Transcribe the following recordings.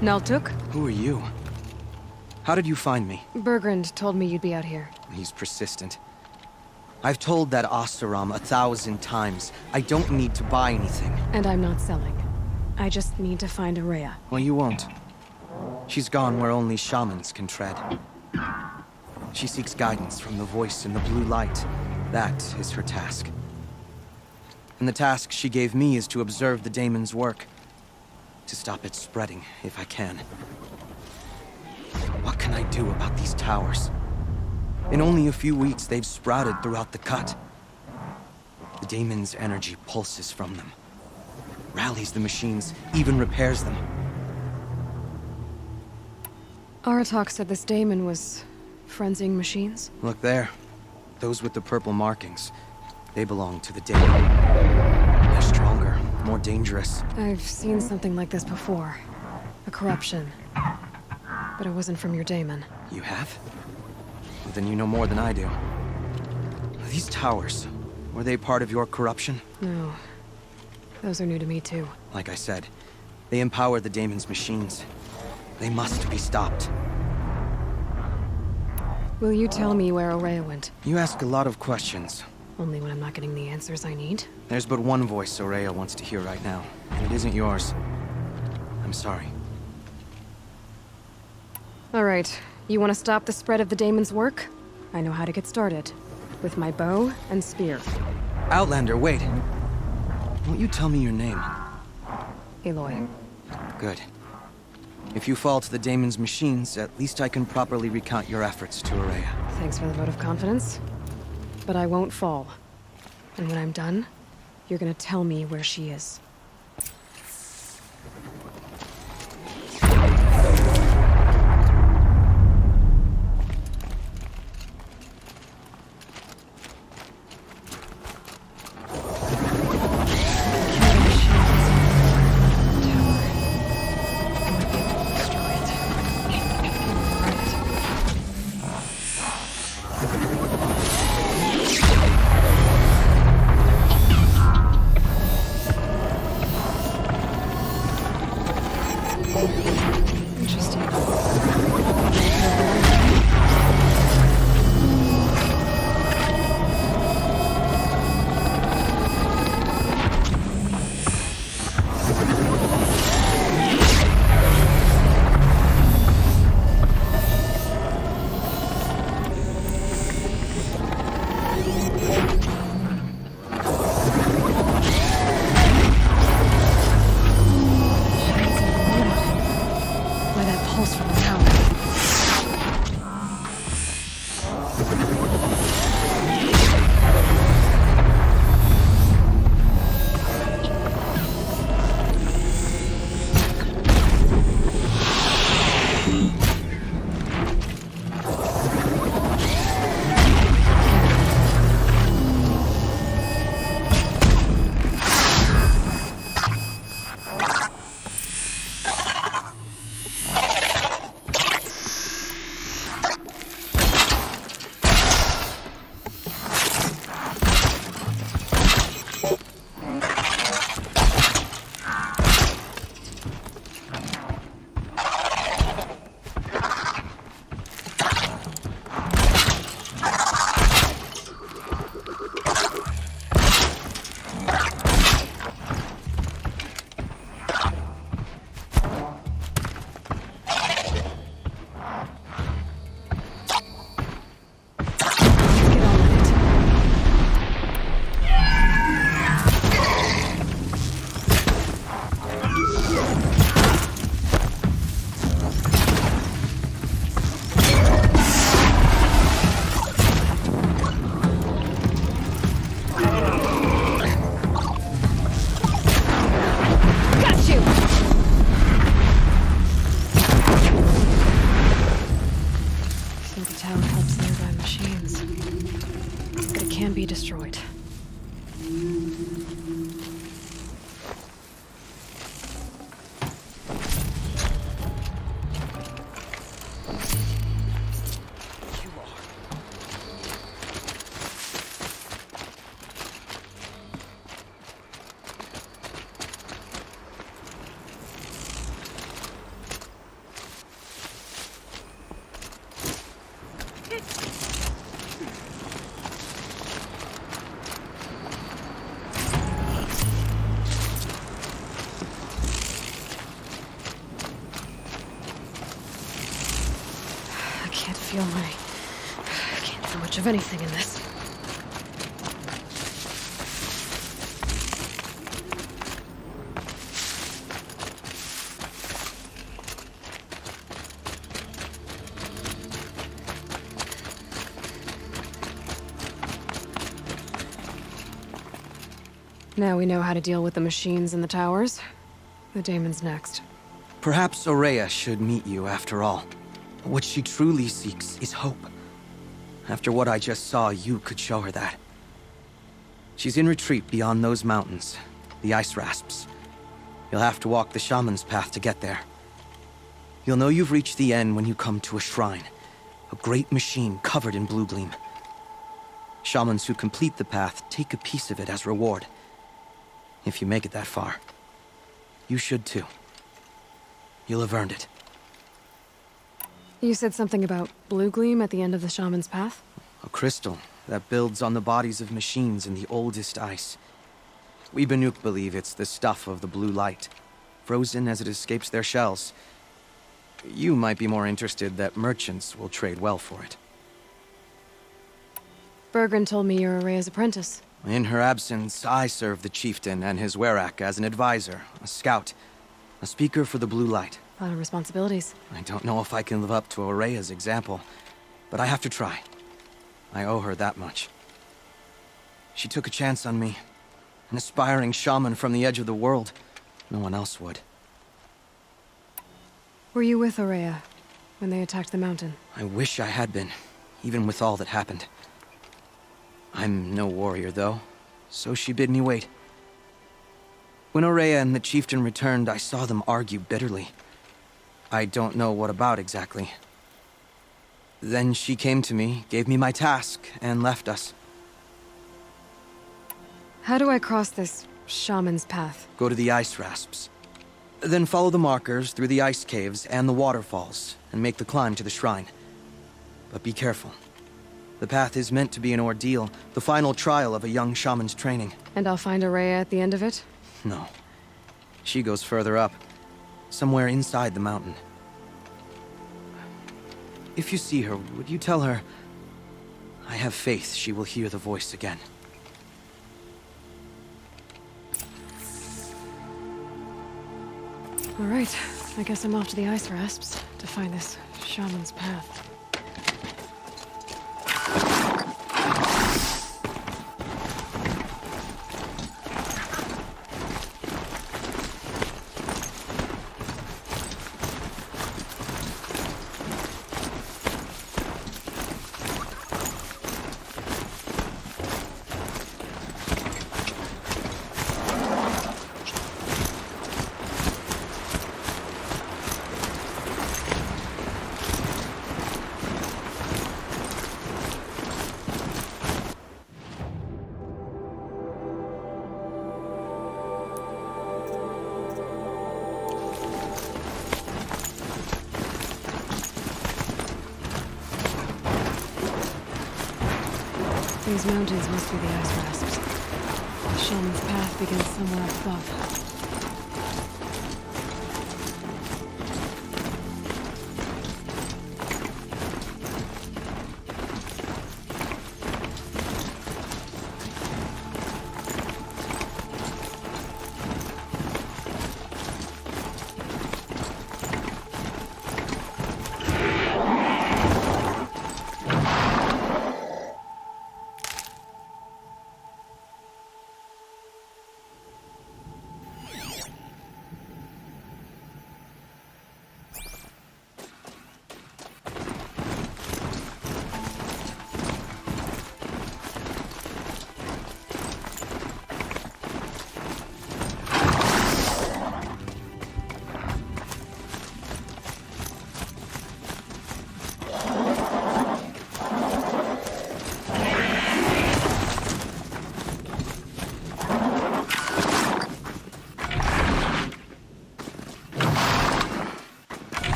Naltuk? Who are you? How did you find me? Bergrand told me you'd be out here. He's persistent. I've told that Oseram 1,000 times. I don't need to buy anything. And I'm not selling. I just need to find Araya. Well, you won't. She's gone where only shamans can tread. She seeks guidance from the voice in the blue light. That is her task. And the task she gave me is to observe the daemon's work. To stop it spreading, if I can. What can I do about these towers? In only a few weeks, they've sprouted throughout the cut. The daemon's energy pulses from them. Rallies the machines, even repairs them. Aratak said this daemon was frenzying machines. Look there. Those with the purple markings. They belong to the daemon. They're stronger, more dangerous. I've seen something like this before. A corruption. But it wasn't from your daemon. You have? Well, then you know more than I do. These towers, were they part of your corruption? No. Those are new to me too. Like I said, they empower the daemon's machines. They must be stopped. Will you tell me where Araya went? You ask a lot of questions. Only when I'm not getting the answers I need? There's but one voice Araya wants to hear right now, and it isn't yours. I'm sorry. All right. You want to stop the spread of the daemon's work? I know how to get started. With my bow and spear. Outlander, wait. Won't you tell me your name? Aloy. Good. If you fall to the daemon's machines, at least I can properly recount your efforts to Araya. Thanks for the vote of confidence. But I won't fall. And when I'm done, you're gonna tell me where she is. Interesting. Why that pulse from I can't feel much of anything in this. Now we know how to deal with the machines in the towers. The daemon's next. Perhaps Aurea should meet you after all. What she truly seeks is hope. After what I just saw, you could show her that. She's in retreat beyond those mountains, the ice rasps. You'll have to walk the shaman's path to get there. You'll know you've reached the end when you come to a shrine, a great machine covered in blue gleam. Shamans who complete the path take a piece of it as reward. If you make it that far, you should too. You'll have earned it. You said something about blue gleam at the end of the shaman's path? A crystal that builds on the bodies of machines in the oldest ice. We Banuk believe it's the stuff of the blue light, frozen as it escapes their shells. You might be more interested that merchants will trade well for it. Bergren told me you're Aurea's apprentice. In her absence, I serve the chieftain and his werak as an advisor, a scout, a speaker for the blue light. A lot of responsibilities. I don't know if I can live up to Aurea's example, but I have to try. I owe her that much. She took a chance on me, an aspiring shaman from the edge of the world. No one else would. Were you with Aurea when they attacked the mountain? I wish I had been, even with all that happened. I'm no warrior, though, so she bid me wait. When Aurea and the chieftain returned, I saw them argue bitterly. I don't know what about exactly. Then she came to me, gave me my task, and left us. How do I cross this shaman's path? Go to the ice rasps. Then follow the markers through the ice caves and the waterfalls, and make the climb to the shrine. But be careful. The path is meant to be an ordeal, the final trial of a young shaman's training. And I'll find Aurea at the end of it? No. She goes further up, somewhere inside the mountain. If you see her, would you tell her, I have faith she will hear the voice again. All right, I guess I'm off to the ice rasps to find this shaman's path. These mountains must be the ice rasps. The shaman's path begins somewhere up above.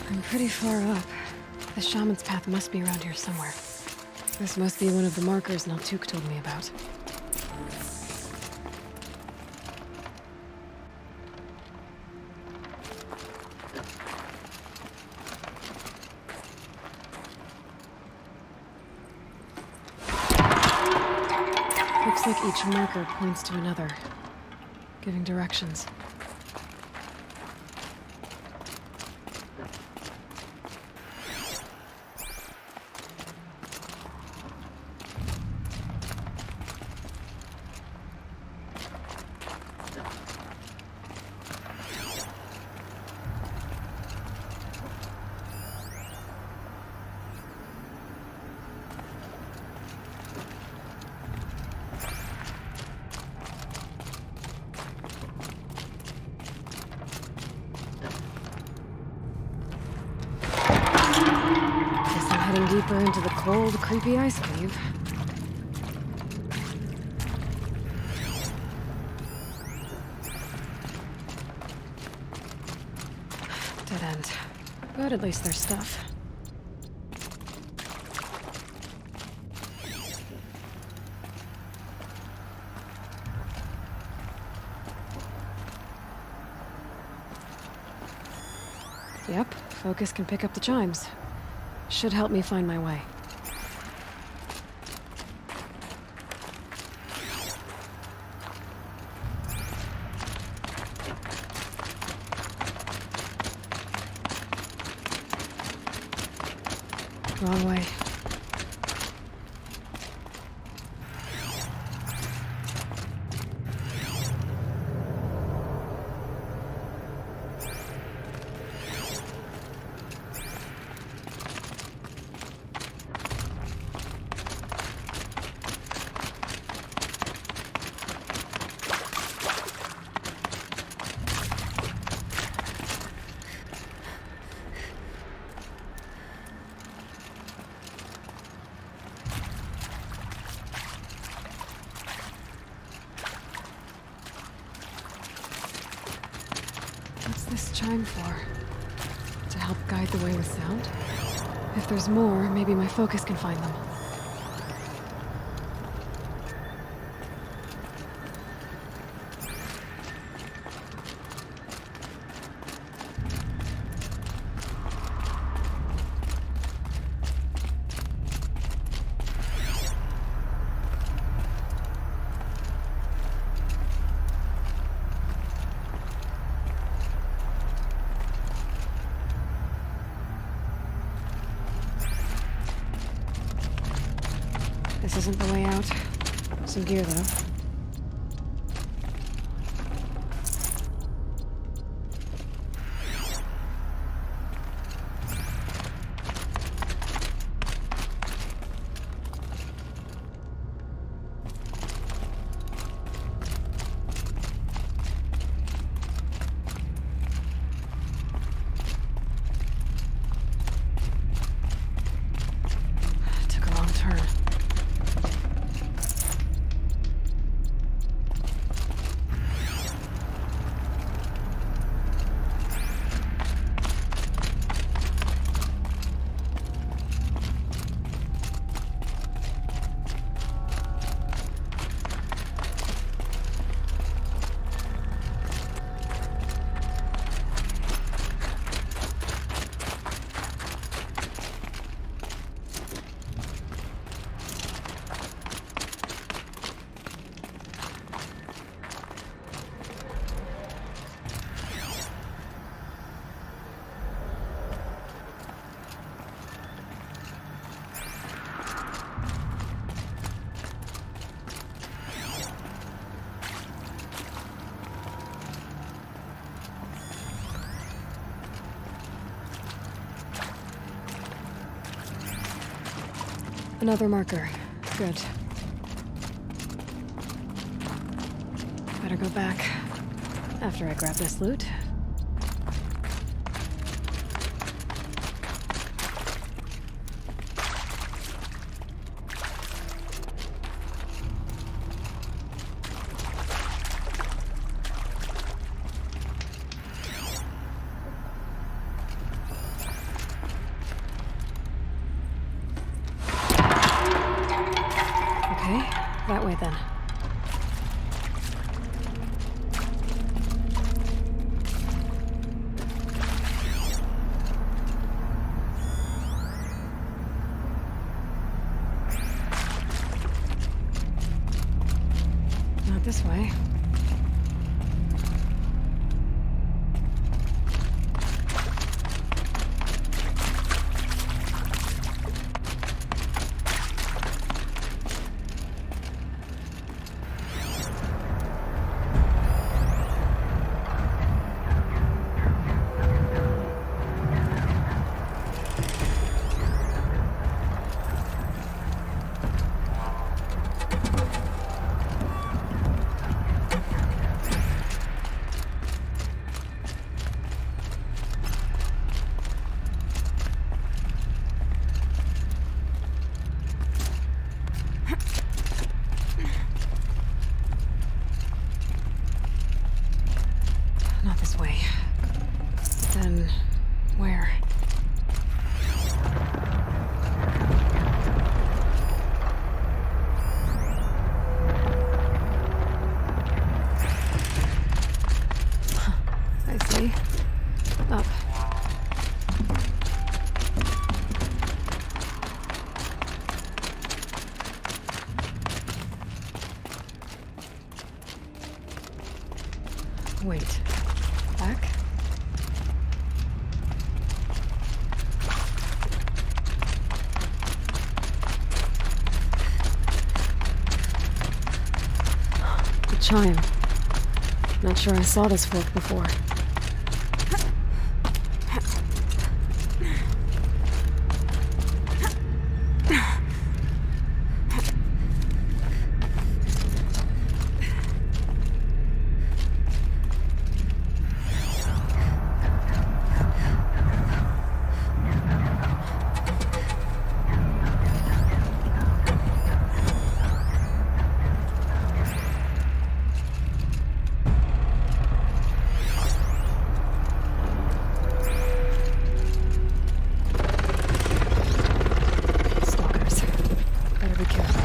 I'm pretty far up. The shaman's path must be around here somewhere. This must be one of the markers Naltuk told me about. Looks like each marker points to another, giving directions. Deeper into the cold, creepy ice cave. Dead end. But at least there's stuff. Yep, focus can pick up the chimes. Should help me find my way. Wrong way. What's this chime for? To help guide the way with sound? If there's more, maybe my focus can find them. This isn't the way out. Some gear, though. Took a long turn. Another marker. Good. Better go back after I grab this loot. Okay, that way then. Not this way. Not this way. Then where? I see. Up. Wait. Back? The chime. Not sure I saw this fork before. Stalkers. Better be careful.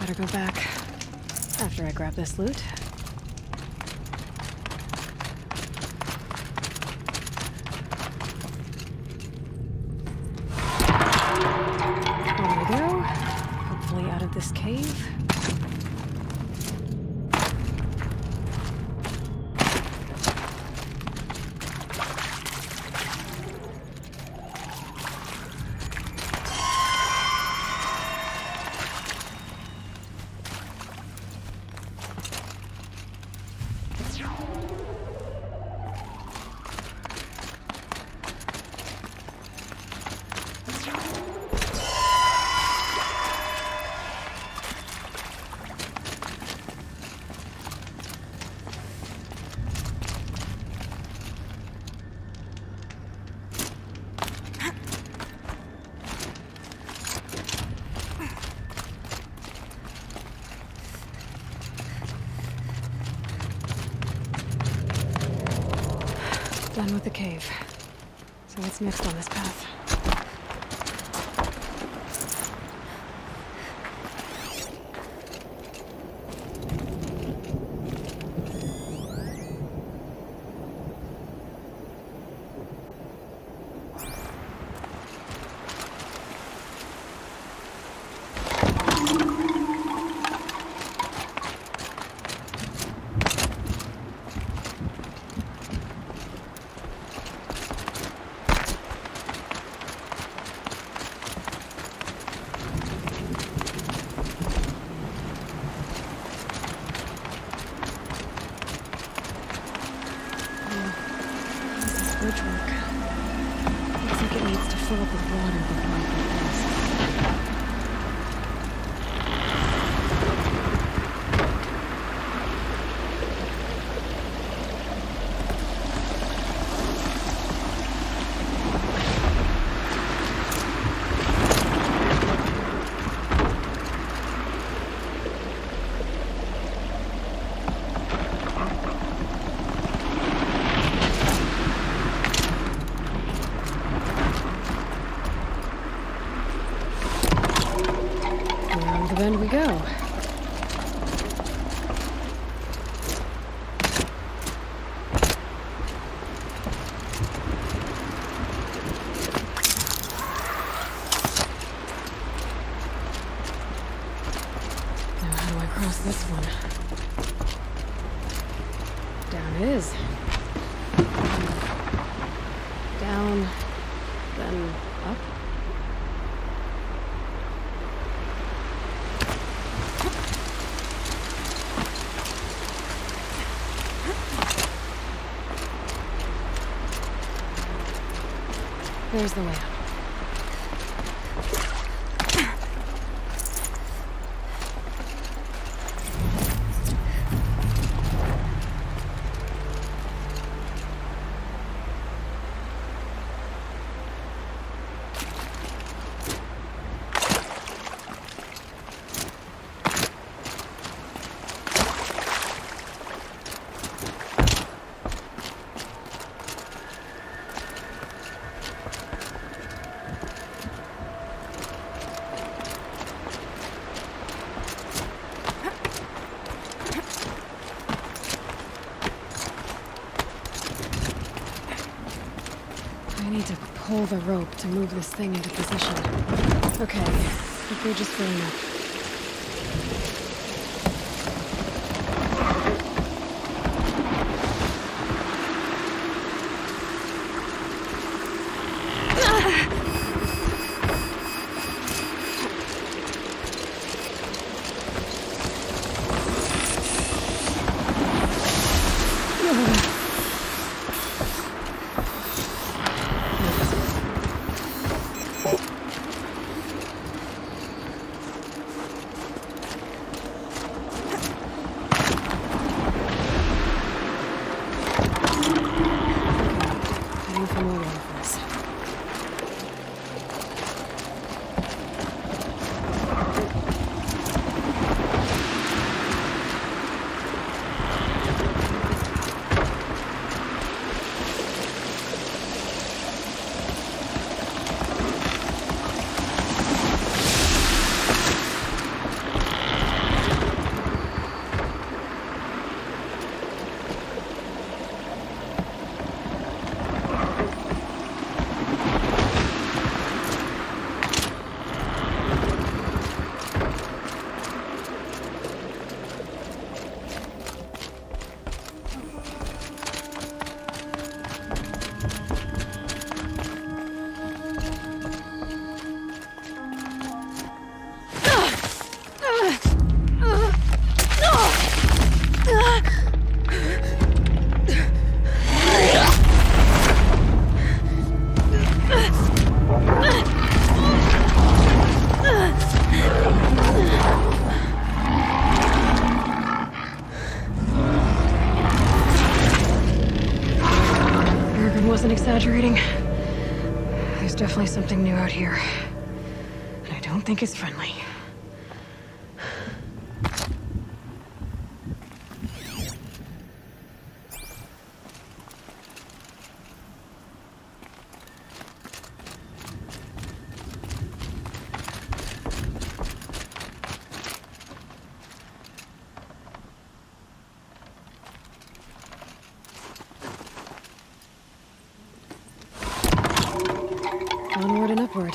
Better go back after I grab this loot. On we go. Hopefully out of this cave. Done with the cave. So what's next on this path? Bridgework. Looks like it needs to fill up with water before I can cross. Then we go. Now how do I cross this one? Down it is. Down, then up. There's the way up. I need to pull the rope to move this thing into position. Okay, the bridge is filling up. definitely something new out here. And I don't think it's friendly. Onward and upward.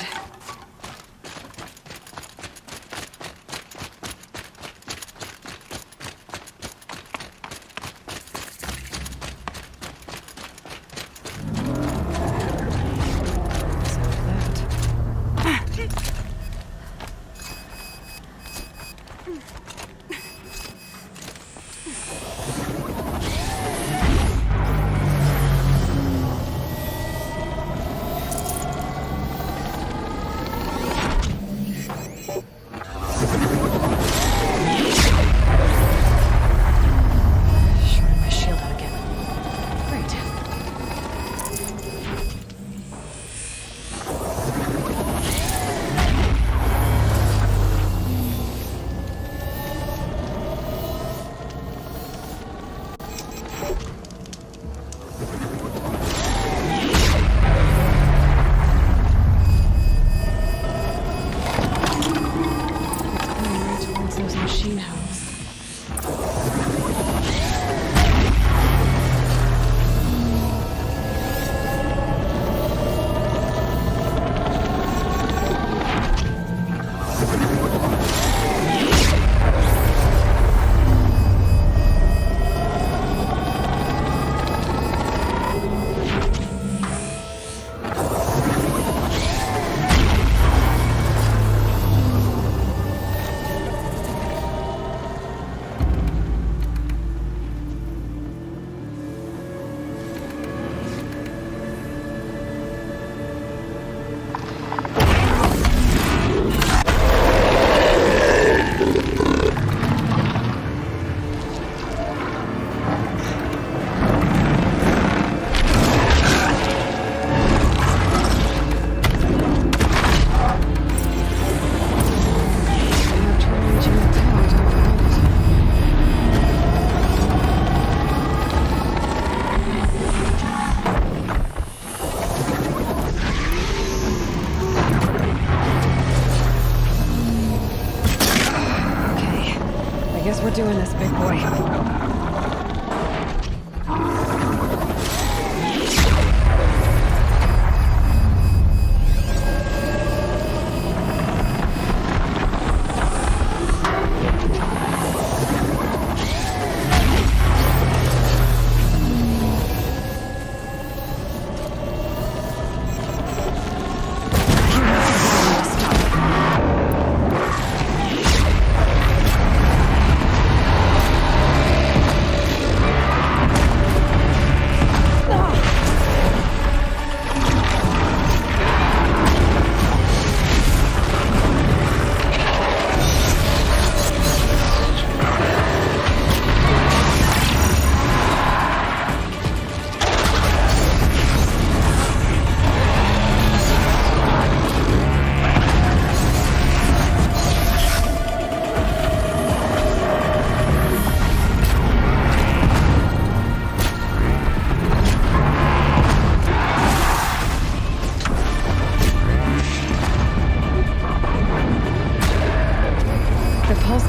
We're doing this, big boy.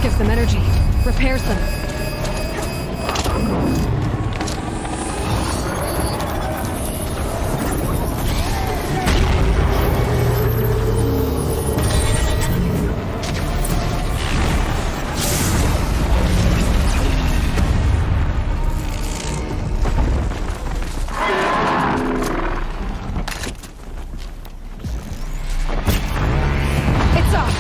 Gives them energy, repairs them. It's off!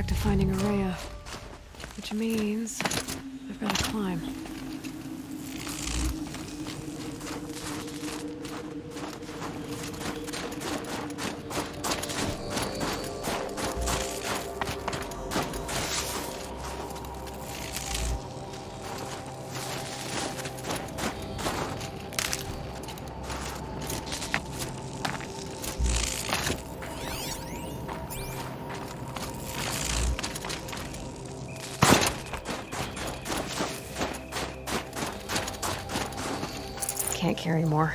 back to finding Araya. Which means I've got to climb. Can't carry more.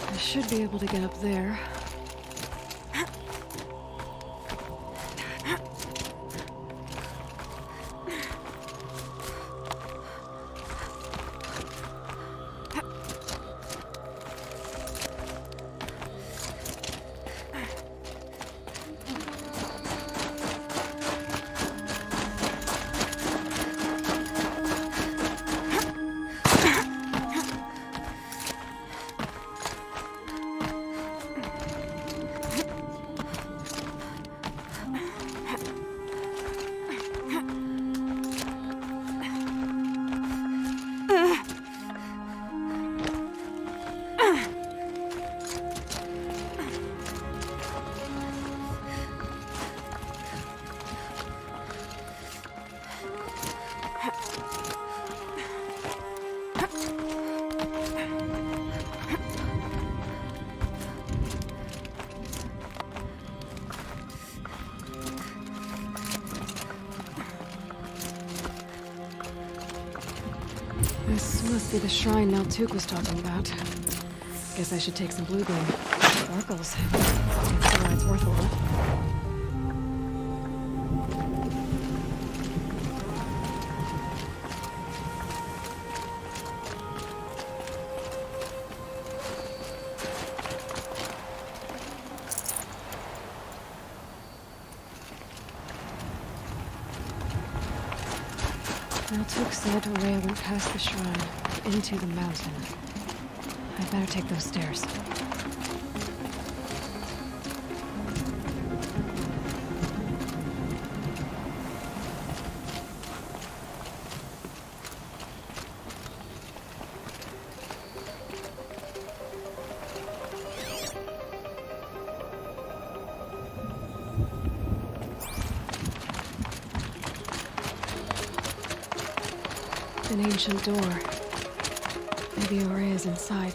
I should be able to get up there. This must be the shrine Naltuk was talking about. Guess I should take some blue beam. Sparkles. Can't see why it's worthwhile. Naltuk said Araya went past the shrine, into the mountain. I'd better take those stairs. An ancient door. Maybe Araya's inside.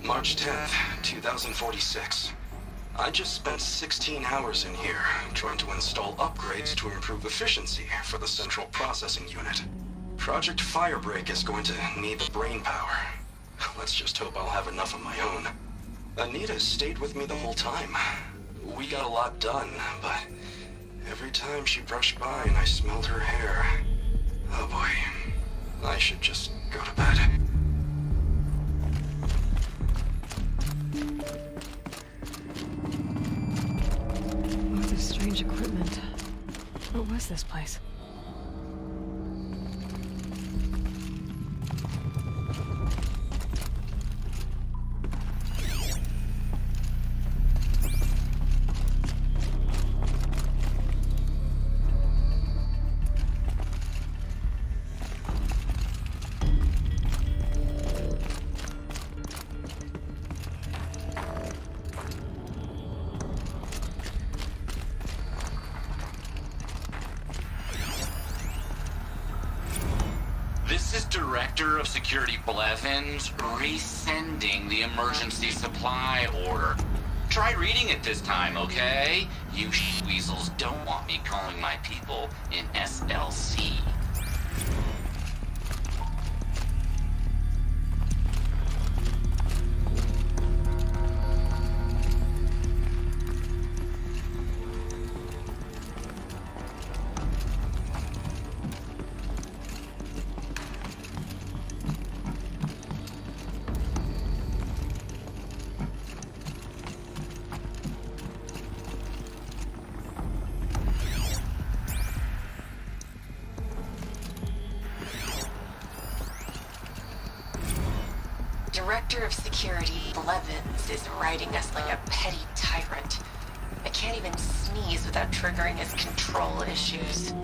March 10th, 2046. I just spent 16 hours in here, trying to install upgrades to improve efficiency for the central processing unit. Project Firebreak is going to need the brain power. Let's just hope I'll have enough of my own. Anita stayed with me the whole time. We got a lot done, but every time she brushed by and I smelled her hair... Oh boy, I should just go to bed. Strange equipment. What was this place? Director of Security Blevins resending the emergency supply order. Try reading it this time, okay? You weasels don't want me calling my people in SLC. Director of Security Blevins is riding us like a petty tyrant. I can't even sneeze without triggering his control issues.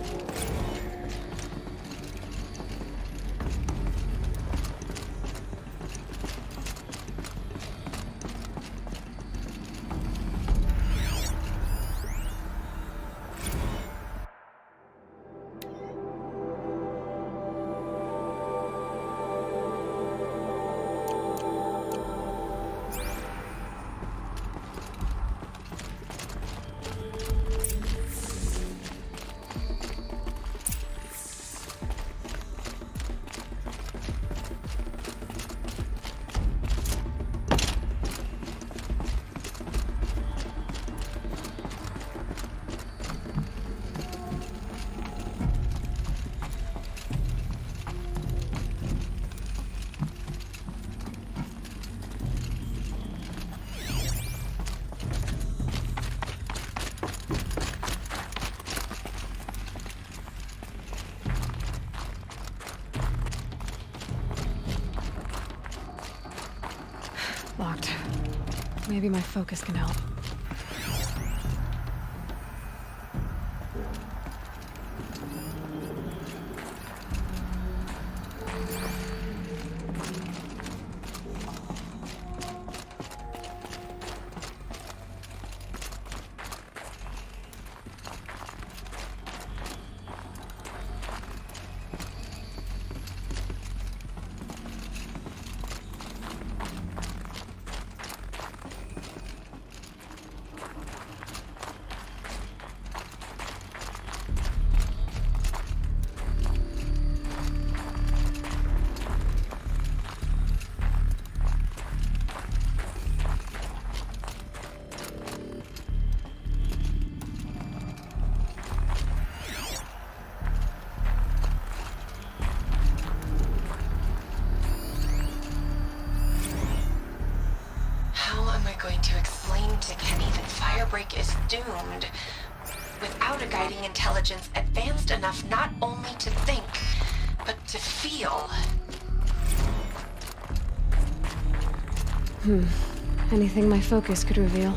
Locked. Maybe my focus can help. is doomed. Without a guiding intelligence advanced enough not only to think, but to feel. Anything my focus could reveal.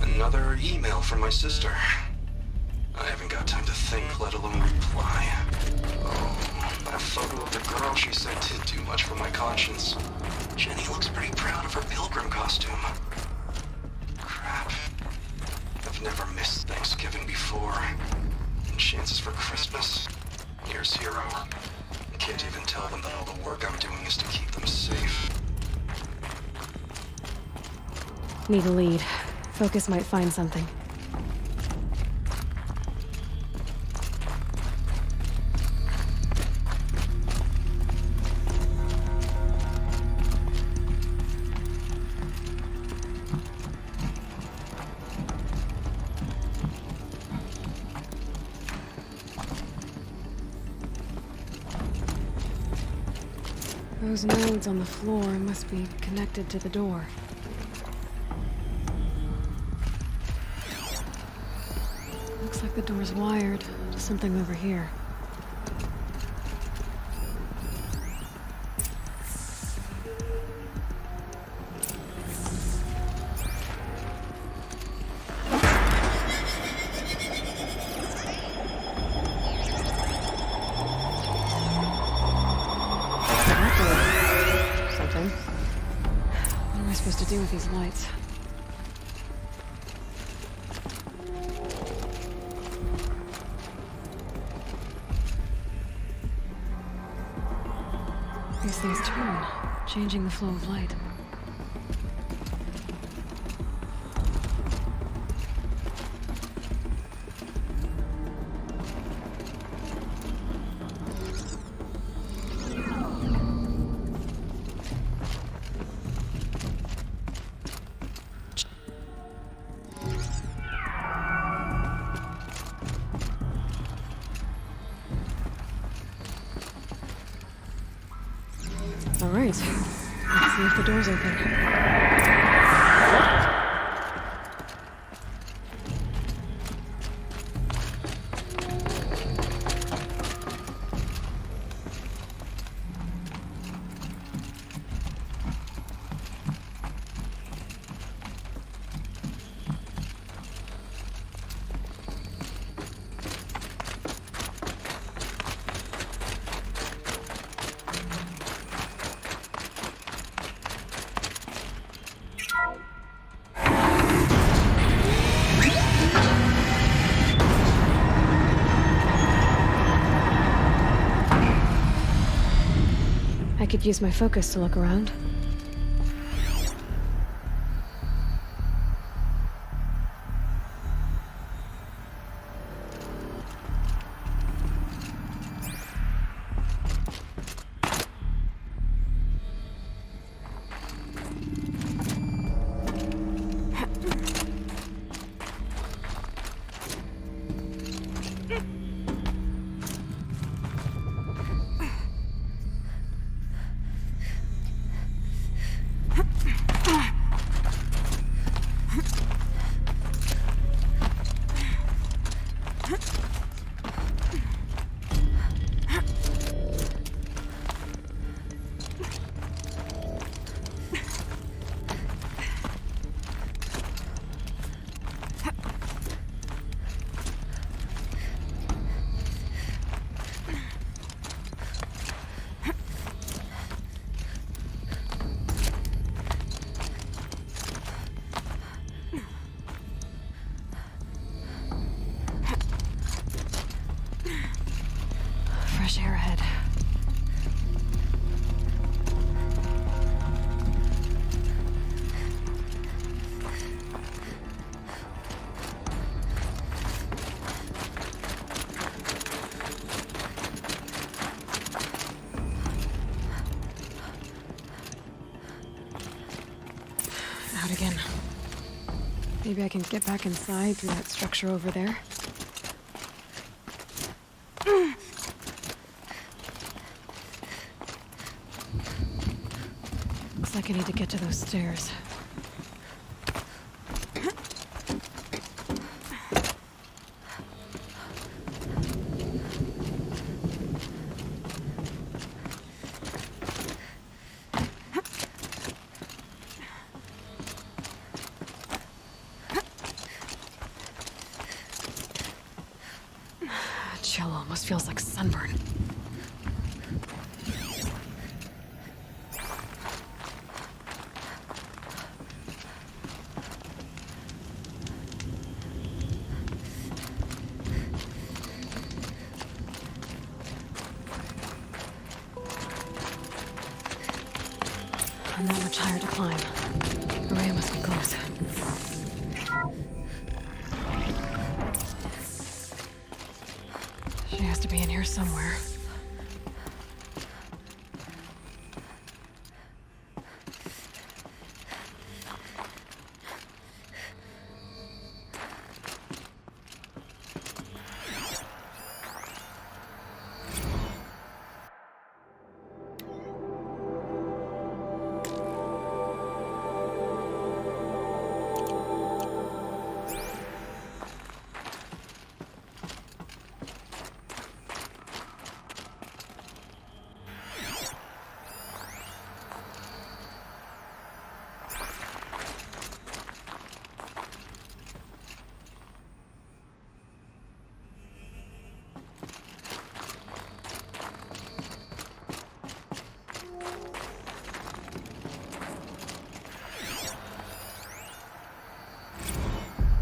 Another email from my sister. I haven't got time to think, let alone reply. Oh, that photo of the girl she sent did too much for my conscience. Jenny looks pretty proud of her pilgrim costume. Crap. I've never missed Thanksgiving before. And chances for Christmas? Near zero. I can't even tell them that all the work I'm doing is to keep them safe. Need a lead. Focus might find something. Those nodes on the floor must be connected to the door. Looks like the door's wired to something over here. Something. What am I supposed to do with these lights? These things turn, changing the flow of light. Let's see if the door's open. I could use my focus to look around. Fresh air ahead. Out again. Maybe I can get back inside through that structure over there. Looks like I need to get to those stairs. Chill almost feels like sunburn. Not much higher to climb. Maria must be close. She has to be in here somewhere.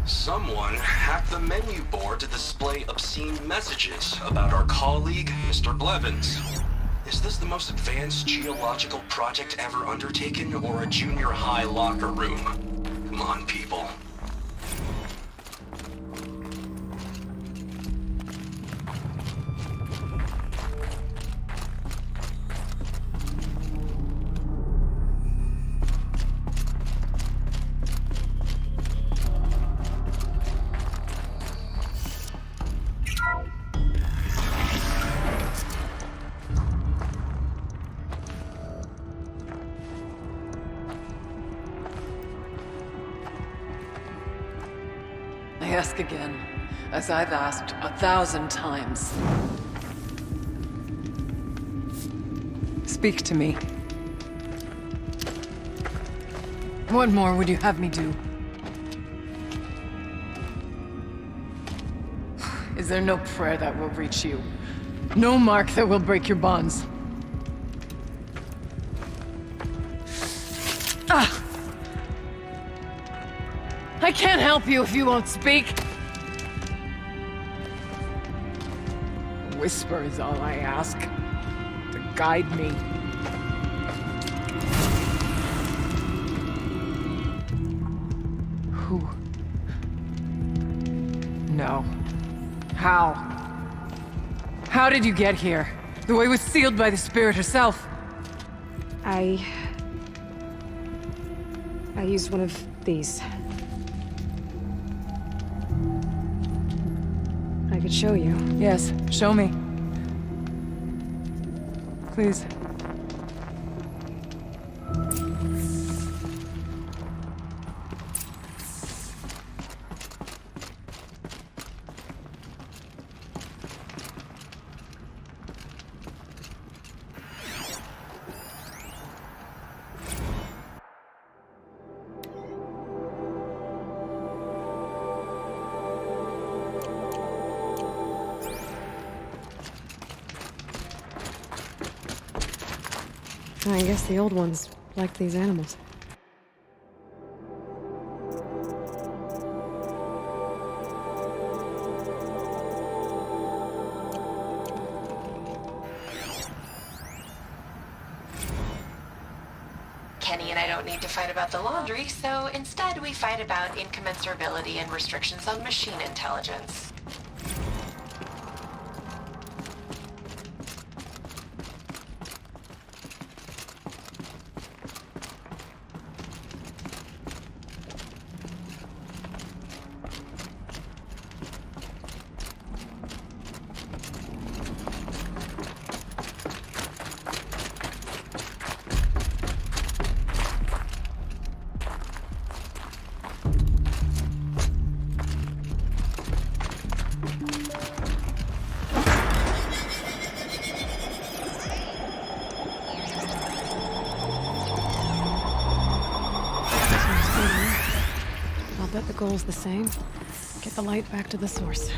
Someone hacked the menu board to display obscene messages about our colleague, Mr. Blevins. Is this the most advanced geological project ever undertaken, or a junior high locker room? Come on, people. I ask again, as I've asked 1,000 times. Speak to me. What more would you have me do? Is there no prayer that will reach you? No mark that will break your bonds? Ah! I can't help you if you won't speak! A whisper is all I ask. To guide me. Who? No. How? How did you get here? The way was sealed by the spirit herself. I used one of these. I could show you. Yes, show me. Please. I guess the old ones liked these animals. Kenny and I don't need to fight about the laundry, so instead we fight about incommensurability and restrictions on machine intelligence. I'll bet the goal's the same. Get the light back to the source.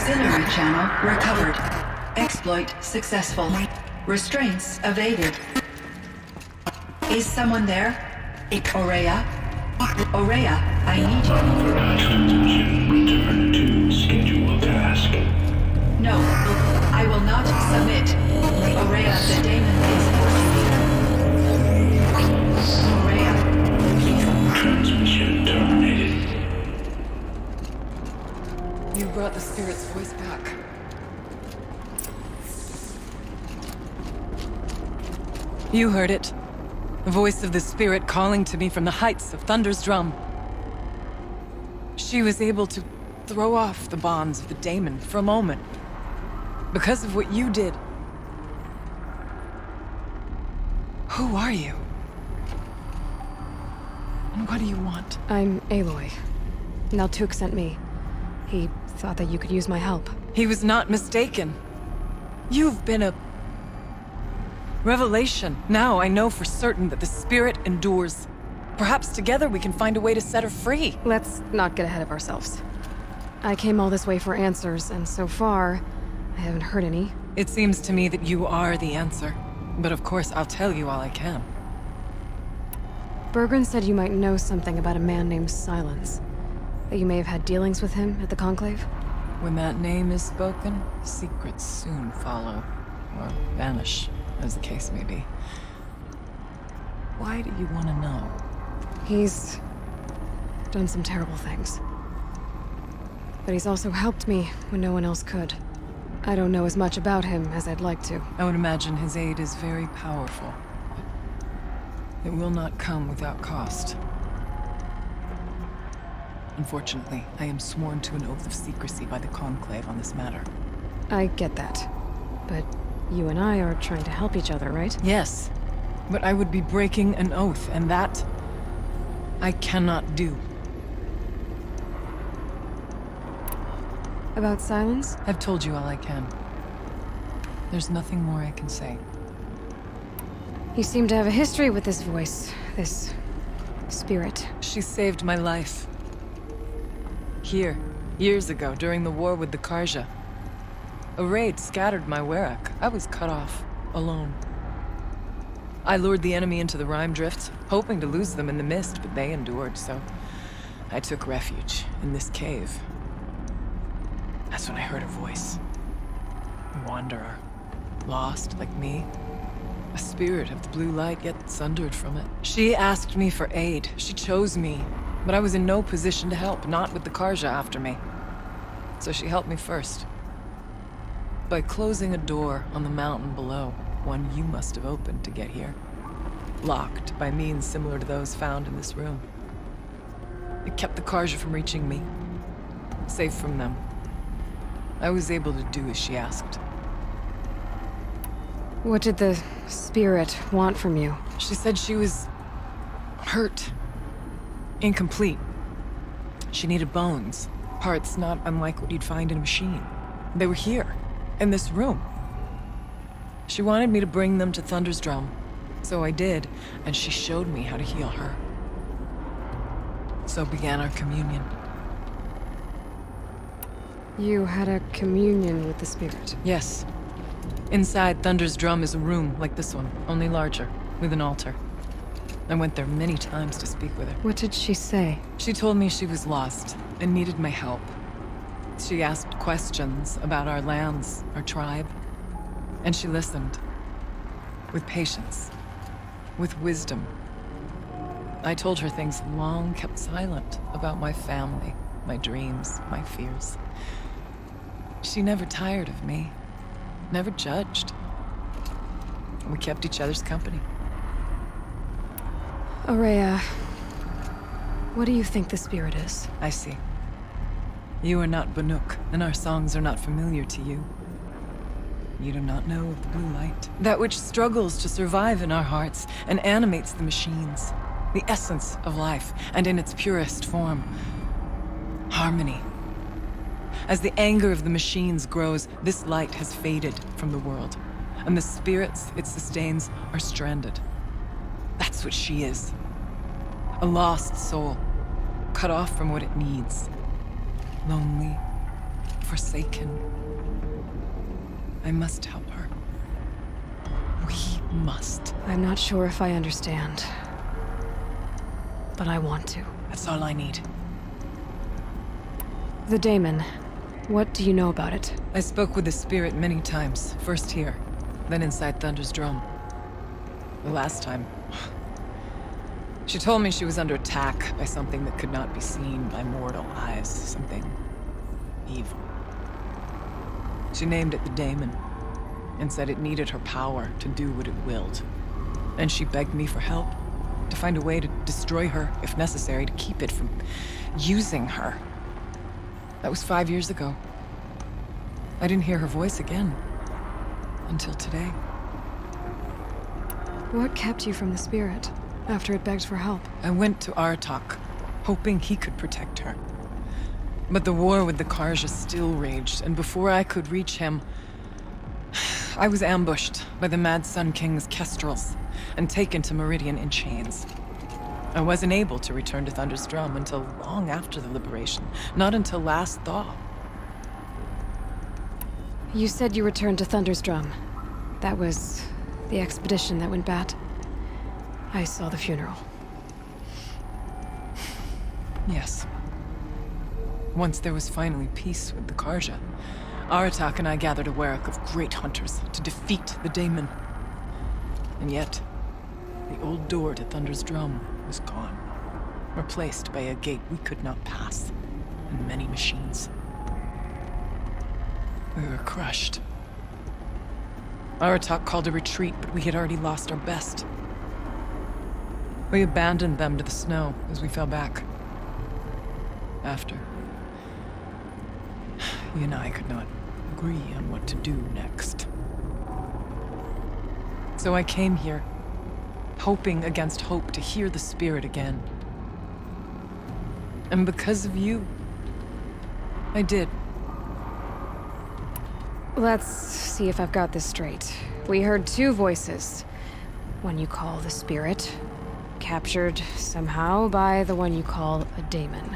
Auxiliary channel recovered. Exploit successful. Restraints evaded. Is someone there? Aurea? Aurea, I need you. Transmission. Return to scheduled task. No, I will not submit. Aurea, the daemon is forcing you. Aurea. Transmission terminated. You brought the spirit's voice back. You heard it. The voice of the spirit calling to me from the heights of Thunder's drum. She was able to throw off the bonds of the daemon for a moment. Because of what you did. Who are you? And what do you want? I'm Aloy. Naltuk sent me. He thought that you could use my help. He was not mistaken. You've been a revelation. Now I know for certain that the spirit endures. Perhaps together we can find a way to set her free. Let's not get ahead of ourselves. I came all this way for answers, and so far, I haven't heard any. It seems to me that you are the answer. But of course, I'll tell you all I can. Bergren said you might know something about a man named Silence. That you may have had dealings with him at the Conclave? When that name is spoken, secrets soon follow. Or vanish, as the case may be. Why do you want to know? He's done some terrible things. But he's also helped me when no one else could. I don't know as much about him as I'd like to. I would imagine his aid is very powerful. It will not come without cost. Unfortunately, I am sworn to an oath of secrecy by the Conclave on this matter. I get that. But you and I are trying to help each other, right? Yes, but I would be breaking an oath, and that I cannot do. About Silence? I've told you all I can. There's nothing more I can say. You seem to have a history with this voice, this spirit. She saved my life. Here, years ago, during the war with the Karja. A raid scattered my Werak. I was cut off, alone. I lured the enemy into the Rime Drift, hoping to lose them in the mist, but they endured, so I took refuge in this cave. That's when I heard a voice. A wanderer. Lost, like me. A spirit of the blue light, yet sundered from it. She asked me for aid. She chose me. But I was in no position to help, not with the Karja after me. So she helped me first. By closing a door on the mountain below, one you must have opened to get here. Locked by means similar to those found in this room. It kept the Karja from reaching me. Safe from them. I was able to do as she asked. What did the spirit want from you? She said she was hurt. Incomplete. She needed bones. Parts not unlike what you'd find in a machine. They were here, in this room. She wanted me to bring them to Thunder's drum. So I did, and she showed me how to heal her. So began our communion. You had a communion with the spirit? Yes. Inside Thunder's drum is a room like this one, only larger, with an altar. I went there many times to speak with her. What did she say? She told me she was lost and needed my help. She asked questions about our lands, our tribe, and she listened. With patience. With wisdom. I told her things long kept silent about my family, my dreams, my fears. She never tired of me. Never judged. We kept each other's company. Aurea, what do you think the spirit is? I see. You are not Banuk, and our songs are not familiar to you. You do not know of the blue light. That which struggles to survive in our hearts and animates the machines. The essence of life, and in its purest form. Harmony. As the anger of the machines grows, this light has faded from the world, and the spirits it sustains are stranded. That's what she is. A lost soul, cut off from what it needs. Lonely, forsaken. I must help her. We must. I'm not sure if I understand. But I want to. That's all I need. The daemon. What do you know about it? I spoke with the spirit many times. First here, then inside Thunder's drum. The last time... She told me she was under attack by something that could not be seen by mortal eyes. Something... evil. She named it the daemon, and said it needed her power to do what it willed. And she begged me for help, to find a way to destroy her, if necessary, to keep it from using her. That was 5 years ago. I didn't hear her voice again. Until today. What kept you from the spirit, after it begged for help? I went to Aratak, hoping he could protect her. But the war with the Karja still raged, and before I could reach him, I was ambushed by the Mad Sun King's kestrels, and taken to Meridian in chains. I wasn't able to return to Thunder's Drum until long after the liberation, not until last thaw. You said you returned to Thunder's Drum. That was the expedition that went bad. I saw the funeral. Yes. Once there was finally peace with the Karja, Aratak and I gathered a wereck of great hunters to defeat the daemon. And yet, the old door to Thunder's Drum was gone, replaced by a gate we could not pass, and many machines. We were crushed. Aratak called a retreat, but we had already lost our best. We abandoned them to the snow as we fell back. After, he and I could not agree on what to do next. So I came here, hoping against hope to hear the spirit again. And because of you, I did. Let's see if I've got this straight. We heard two voices. One you call the spirit, captured somehow by the one you call a daemon.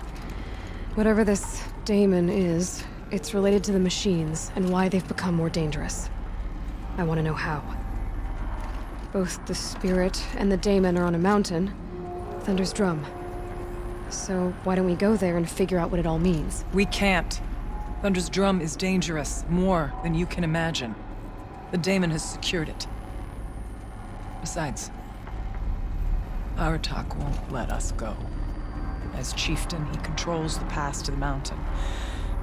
Whatever this daemon is, it's related to the machines and why they've become more dangerous. I want to know how. Both the spirit and the daemon are on a mountain, Thunder's Drum. So why don't we go there and figure out what it all means? We can't. Thunder's Drum is dangerous, more than you can imagine. The daemon has secured it. Besides, Aratak won't let us go. As chieftain, he controls the pass to the mountain,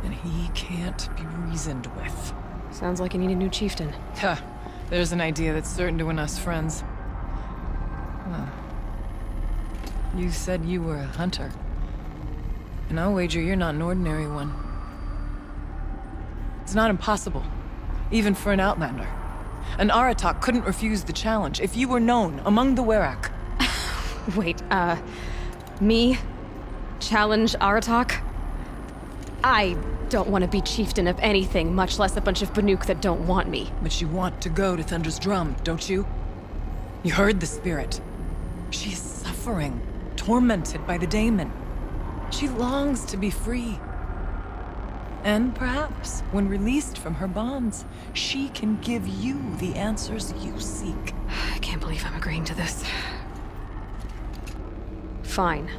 and he can't be reasoned with. Sounds like you need a new chieftain. Huh. There's an idea that's certain to win us friends. Huh. You said you were a hunter. And I'll wager you're not an ordinary one. It's not impossible, even for an outlander. And Aratak couldn't refuse the challenge if you were known among the Werak. Wait, me? Challenge Aratak? I don't want to be chieftain of anything, much less a bunch of Banuk that don't want me. But you want to go to Thunder's Drum, don't you? You heard the spirit. She is suffering, tormented by the daemon. She longs to be free. And perhaps, when released from her bonds, she can give you the answers you seek. I can't believe I'm agreeing to this. Fine.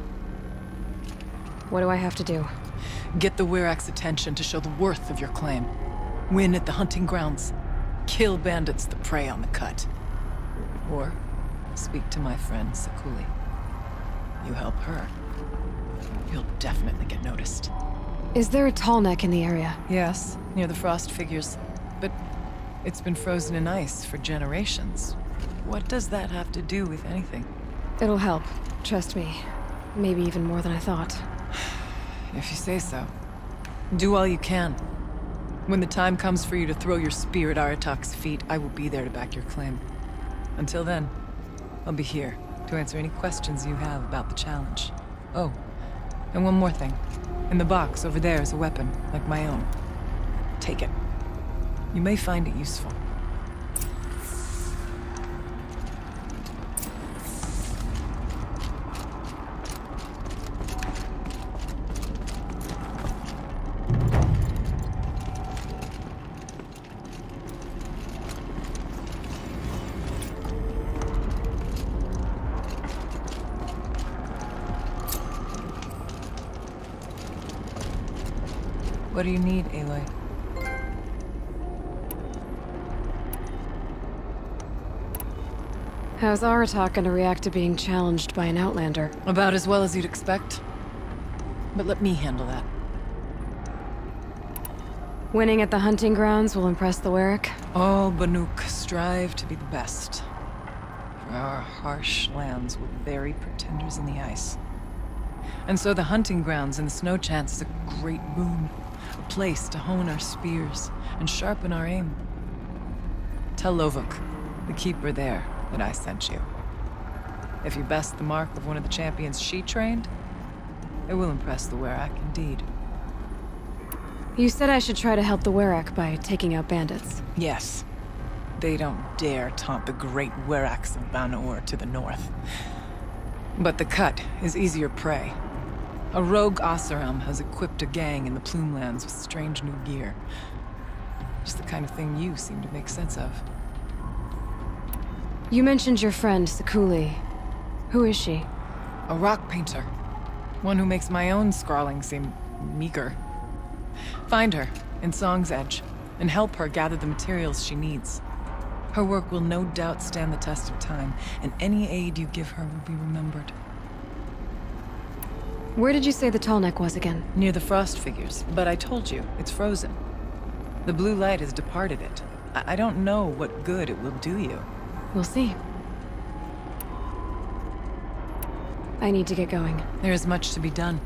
What do I have to do? Get the Werak's attention to show the worth of your claim. Win at the hunting grounds. Kill bandits that prey on the cut. Or speak to my friend Sakuli. You help her, you'll definitely get noticed. Is there a tall neck in the area? Yes, near the frost figures. But it's been frozen in ice for generations. What does that have to do with anything? It'll help. Trust me. Maybe even more than I thought. If you say so. Do all you can. When the time comes for you to throw your spear at Aratak's feet, I will be there to back your claim. Until then, I'll be here to answer any questions you have about the challenge. Oh, and one more thing. In the box over there is a weapon, like my own. Take it. You may find it useful. What do you need, Aloy? How's Aratak gonna react to being challenged by an outlander? About as well as you'd expect. But let me handle that. Winning at the hunting grounds will impress the Warwick? All Banuk strive to be the best. For our harsh lands will bury pretenders in the ice. And so the hunting grounds and the snow chance is a great boon. A place to hone our spears and sharpen our aim. Tell Lovuk, the keeper there, that I sent you. If you best the mark of one of the champions she trained, it will impress the Warwick indeed. You said I should try to help the Warwick by taking out bandits. Yes. They don't dare taunt the great Weraks of Banor to the north. But the Cut is easier prey. A rogue Oseram has equipped a gang in the Plumelands with strange new gear. Just the kind of thing you seem to make sense of. You mentioned your friend, Sekuli. Who is she? A rock painter. One who makes my own scrawling seem meager. Find her in Song's Edge and help her gather the materials she needs. Her work will no doubt stand the test of time, and any aid you give her will be remembered. Where did you say the Tallneck was again? Near the frost figures, but I told you, it's frozen. The blue light has departed it. I don't know what good it will do you. We'll see. I need to get going. There is much to be done.